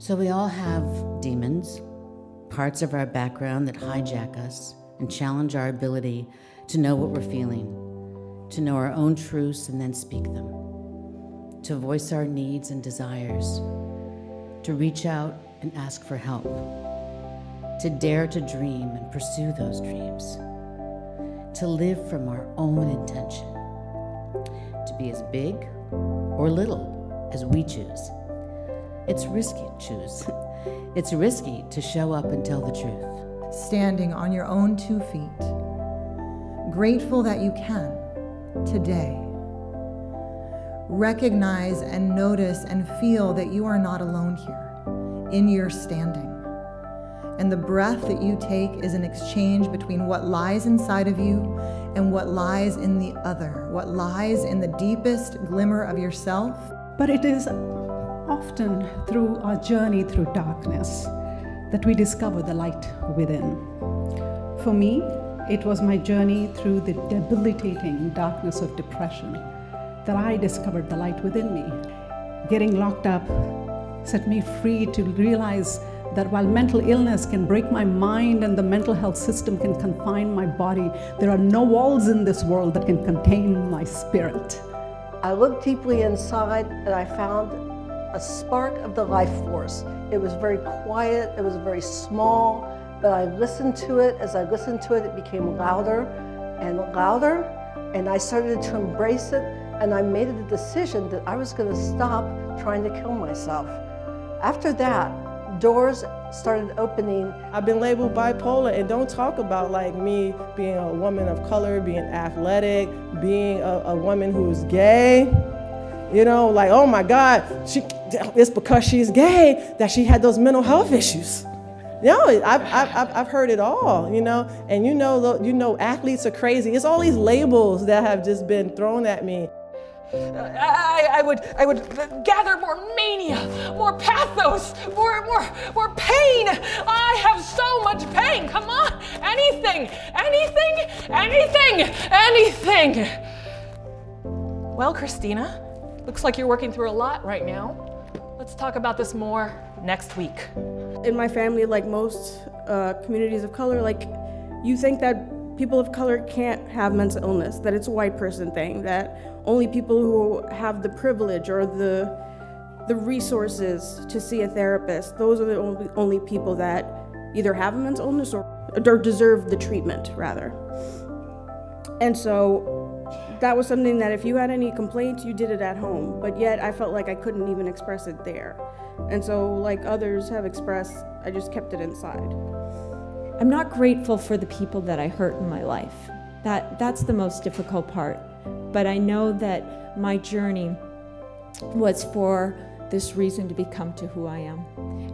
So we all have demons, parts of our background that hijack us and challenge our ability to know what we're feeling, to know our own truths and then speak them, to voice our needs and desires, to reach out and ask for help, to dare to dream and pursue those dreams, to live from our own intention, to be as big or little as we choose. It's risky to choose. It's risky to show up and tell the truth. Standing on your own 2 feet, grateful that you can, today. Recognize and notice and feel that you are not alone here, in your standing. And the breath that you take is an exchange between what lies inside of you and what lies in the other, what lies in the deepest glimmer of yourself. But it is often through our journey through darkness that we discover the light within. For me, it was my journey through the debilitating darkness of depression that I discovered the light within me. Getting locked up set me free to realize that while mental illness can break my mind and the mental health system can confine my body, there are no walls in this world that can contain my spirit. I looked deeply inside and I found a spark of the life force. It was very quiet, it was very small, but I listened to it. As I listened to it, it became louder and louder, and I started to embrace it, and I made a decision that I was going to stop trying to kill myself. After that, doors started opening. I've been labeled bipolar, and don't talk about like me being a woman of color, being athletic, being a woman who's gay. You know, like, oh my God, it's because she's gay that she had those mental health issues. No, I've heard it all, you know, and you know athletes are crazy. It's all these labels that have just been thrown at me. I would gather more mania, more pathos, more pain. I have so much pain. Come on, anything. Well, Kristina, looks like you're working through a lot right now. Let's talk about this more next week. In my family, like most communities of color, like you think that people of color can't have mental illness, that it's a white person thing, that only people who have the privilege or the resources to see a therapist, those are the only people that either have a mental illness or deserve the treatment, rather. And so that was something that if you had any complaints, you did it at home, but yet I felt like I couldn't even express it there. And so, like others have expressed, I just kept it inside. I'm not grateful for the people that I hurt in my life. That's the most difficult part. But I know that my journey was for this reason to become to who I am.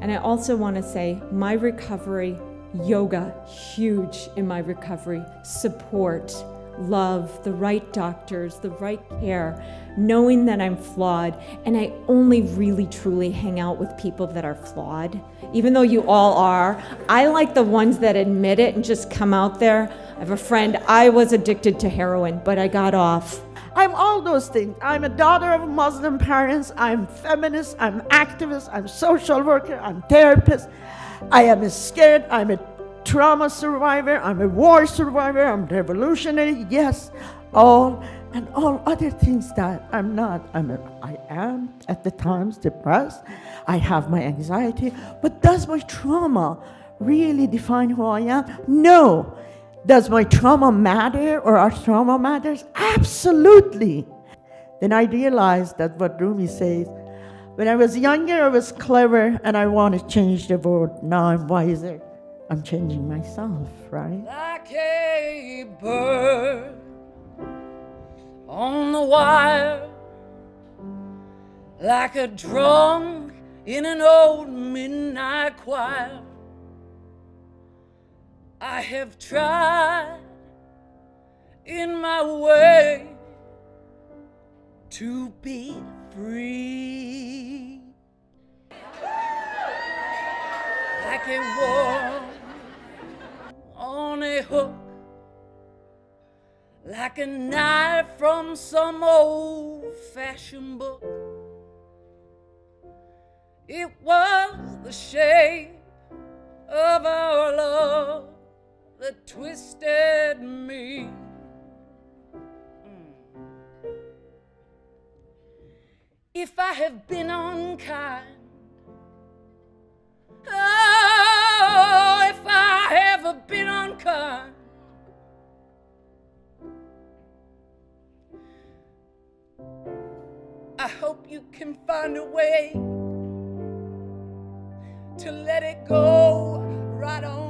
And I also want to say my recovery, yoga, huge in my recovery, support, love, the right doctors, the right care, knowing that I'm flawed, and I only really truly hang out with people that are flawed. Even though you all are, I like the ones that admit it and just come out there. I have a friend, I was addicted to heroin, but I got off. I'm all those things. I'm a daughter of Muslim parents, I'm feminist, I'm activist, I'm social worker, I'm therapist. I am scared, I'm a trauma survivor, I'm a war survivor, I'm revolutionary, yes, all other things that I'm not. I am at the times depressed, I have my anxiety, but does my trauma really define who I am? No. Does my trauma matter or our trauma matters? Absolutely. Then I realized that what Rumi says, when I was younger, I was clever and I want to change the world. Now I'm wiser. I'm changing myself, right? Like a bird on the wire, like a drum in an old midnight choir. I have tried in my way to be free, like a worm on a hook, like a knife from some old-fashioned book. It was the shape of our love that twisted me. If I have been unkind, oh, if I have been unkind, I hope you can find a way to let it go right on.